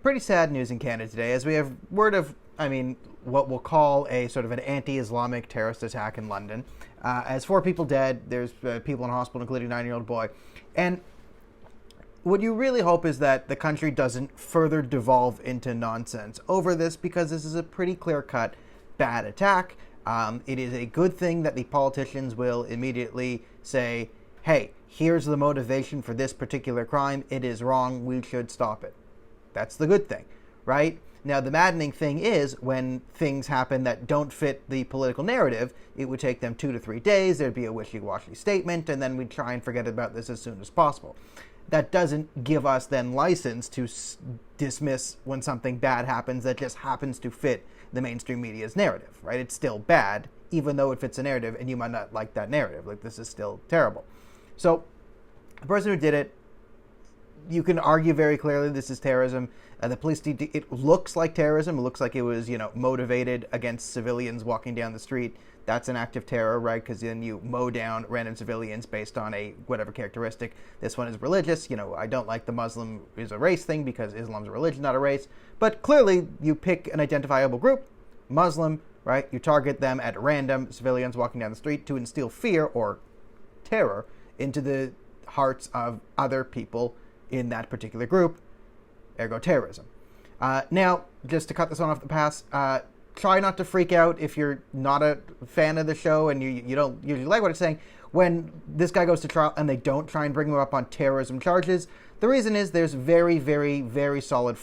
Pretty sad news in Canada today, as we have word of, what we'll call a sort of an anti-Islamic terrorist attack in London. As 4 people dead, there's people in hospital, including a 9-year-old boy. And what you really hope is that the country doesn't further devolve into nonsense over this, because this is a pretty clear-cut bad attack. It is a good thing that the politicians will immediately say, hey, here's the motivation for this particular crime. It is wrong. We should stop it. That's the good thing, right? Now, the maddening thing is when things happen that don't fit the political narrative, it would take them 2 to 3 days. There'd be a wishy-washy statement, and then we'd try and forget about this as soon as possible. That doesn't give us then license to dismiss when something bad happens that just happens to fit the mainstream media's narrative, right? It's still bad, even though it fits a narrative, and you might not like that narrative. Like, this is still terrible. So, the person who did it, you can argue very clearly this is terrorism. The police, it looks like terrorism. It looks like it was, motivated against civilians walking down the street. That's an act of terror, right? Because then you mow down random civilians based on a whatever characteristic. This one is religious. I don't like the Muslim is a race thing because Islam's a religion, not a race. But clearly, you pick an identifiable group, Muslim, right? You target them at random, civilians walking down the street, to instill fear or terror into the hearts of other people in that particular group, ergo terrorism. Now, just to cut this one off the pass, try not to freak out if you're not a fan of the show and you don't usually like what it's saying. When this guy goes to trial and they don't try and bring him up on terrorism charges, the reason is there's 4 very solid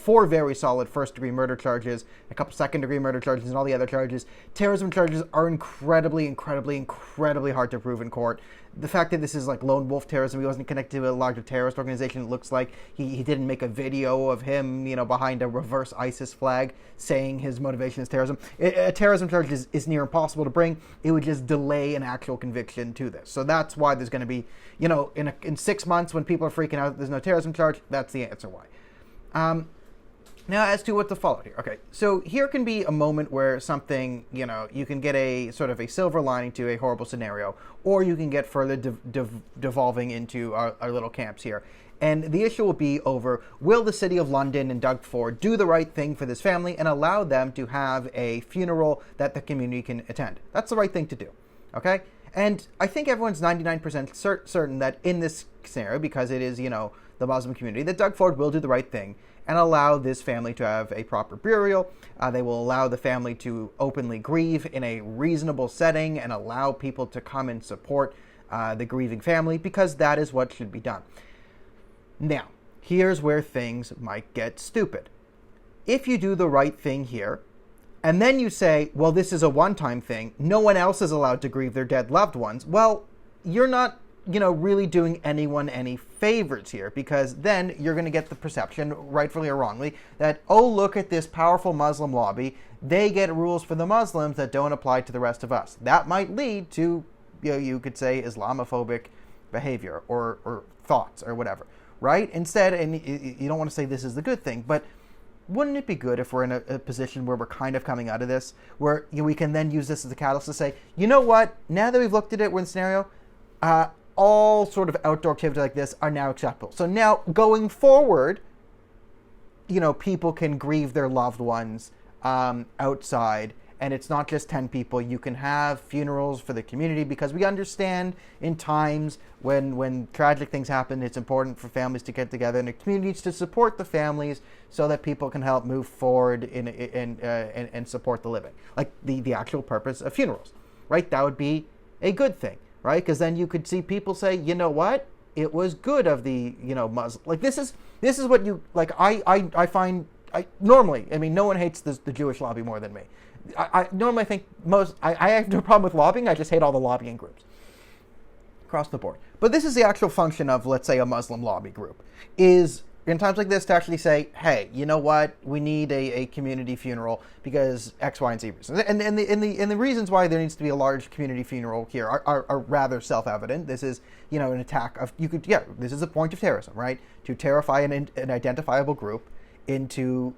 first-degree murder charges, a couple second-degree murder charges, and all the other charges. Terrorism charges are incredibly hard to prove in court. The fact that this is like lone wolf terrorism, he wasn't connected to a larger terrorist organization. It looks like he didn't make a video of him, behind a reverse ISIS flag saying his motivation is terrorism. A terrorism charge is near impossible to bring. It would just delay an actual conviction to this. So that's why there's going to be, in 6 months when people are freaking out that there's no terrorism charge, that's the answer why. Now, as to what to follow here. Okay, so here can be a moment where something, you can get a sort of a silver lining to a horrible scenario, or you can get further devolving into our little camps here. And the issue will be over, will the City of London and Doug Ford do the right thing for this family and allow them to have a funeral that the community can attend? That's the right thing to do, okay? And I think everyone's 99% certain that in this scenario, because it is, the Muslim community, that Doug Ford will do the right thing and allow this family to have a proper burial. They will allow the family to openly grieve in a reasonable setting and allow people to come and support the grieving family, because that is what should be done. Now, here's where things might get stupid. If you do the right thing here, and then you say, well, this is a one-time thing, no one else is allowed to grieve their dead loved ones, well, you're not really doing anyone any favors here, because then you're going to get the perception, rightfully or wrongly, that, oh, look at this powerful Muslim lobby. They get rules for the Muslims that don't apply to the rest of us. That might lead to, you could say, Islamophobic behavior or thoughts or whatever, right? Instead, and you don't want to say this is the good thing, but wouldn't it be good if we're in a position where we're kind of coming out of this, where we can then use this as a catalyst to say, you know what, now that we've looked at it, we're in a scenario, all sort of outdoor activity like this are now acceptable. So now, going forward, people can grieve their loved ones outside, and it's not just 10 people. You can have funerals for the community, because we understand in times when tragic things happen, it's important for families to get together, and the community needs to support the families so that people can help move forward and support the living. Like the actual purpose of funerals, right? That would be a good thing, right? Because then you could see people say, you know what? It was good of the, Muslim. Like, this is what you, like, I find, normally, no one hates the Jewish lobby more than me. I normally think I have no problem with lobbying. I just hate all the lobbying groups across the board. But this is the actual function of, let's say, a Muslim lobby group, is in times like this to actually say, hey, you know what? We need a community funeral because X, Y, and Z reasons. And the reasons why there needs to be a large community funeral here are rather self-evident. This is, an attack of, this is a point of terrorism, right? To terrify an identifiable group into,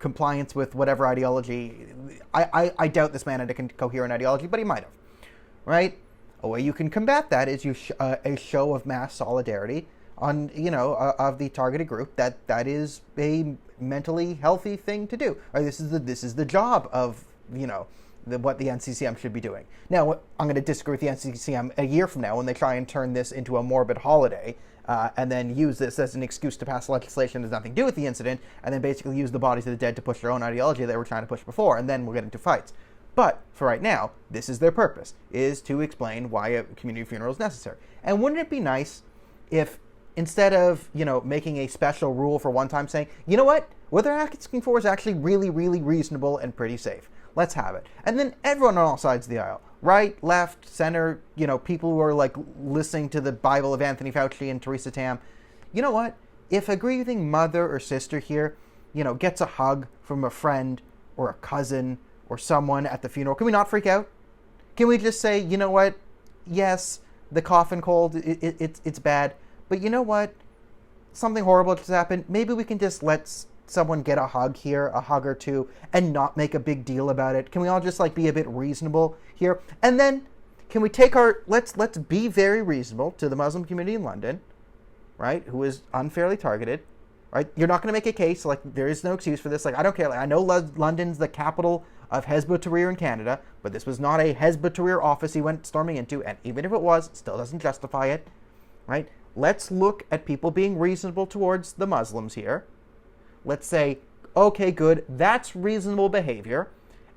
compliance with whatever ideology. I doubt this man had a coherent ideology, but he might have, right? A way you can combat that is a show of mass solidarity on, of the targeted group, that is a mentally healthy thing to do. Right? This is the job of, what the NCCM should be doing. Now, I'm going to disagree with the NCCM a year from now when they try and turn this into a morbid holiday, and then use this as an excuse to pass legislation that has nothing to do with the incident, and then basically use the bodies of the dead to push their own ideology they were trying to push before, and then we'll get into fights. But for right now, this is their purpose, is to explain why a community funeral is necessary. And wouldn't it be nice if, instead of, making a special rule for one time, saying, you know what they're asking for is actually really, really reasonable and pretty safe. Let's have it. And then everyone on all sides of the aisle, right, left, center, people who are like listening to the Bible of Anthony Fauci and Theresa Tam, you know what? If a grieving mother or sister here, gets a hug from a friend or a cousin or someone at the funeral, can we not freak out? Can we just say, you know what? Yes, the cough and cold, it's bad. But you know what? Something horrible just happened. Maybe we can just let someone get a hug here, a hug or two, and not make a big deal about it. Can we all just be a bit reasonable here? And then can we take let's be very reasonable to the Muslim community in London, right, who is unfairly targeted, right? You're not going to make a case, there is no excuse for this. I don't care. I know London's the capital of Hezb ut-Tahrir in Canada, but this was not a Hezb ut-Tahrir office he went storming into, and even if it was, it still doesn't justify it, right? Let's look at people being reasonable towards the Muslims here. Let's say, okay, good, that's reasonable behavior,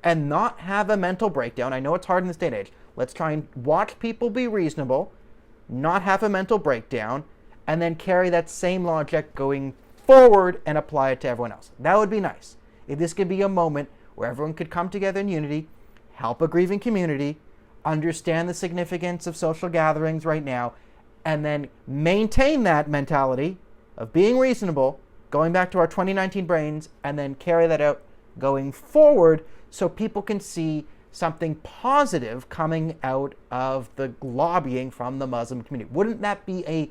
and not have a mental breakdown. I know it's hard in this day and age. Let's try and watch people be reasonable, not have a mental breakdown, and then carry that same logic going forward and apply it to everyone else. That would be nice. If this could be a moment where everyone could come together in unity, help a grieving community, understand the significance of social gatherings right now, and then maintain that mentality of being reasonable, going back to our 2019 brains, and then carry that out going forward so people can see something positive coming out of the lobbying from the Muslim community. Wouldn't that be a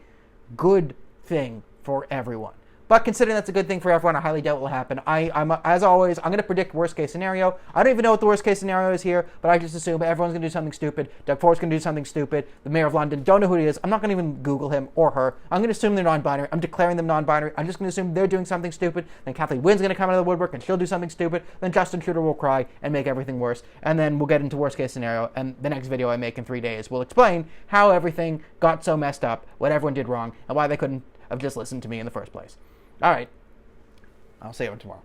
good thing for everyone? But considering that's a good thing for everyone, I highly doubt it will happen. I'm as always, I'm going to predict worst case scenario. I don't even know what the worst case scenario is here, but I just assume everyone's going to do something stupid. Doug Ford's going to do something stupid. The mayor of London, don't know who he is. I'm not going to even Google him or her. I'm going to assume they're non-binary. I'm declaring them non-binary. I'm just going to assume they're doing something stupid. Then Kathleen Wynn's going to come out of the woodwork and she'll do something stupid. Then Justin Trudeau will cry and make everything worse. And then we'll get into worst case scenario. And the next video I make in 3 days will explain how everything got so messed up, what everyone did wrong, and why they couldn't have just listened to me in the first place. All right. I'll see you tomorrow.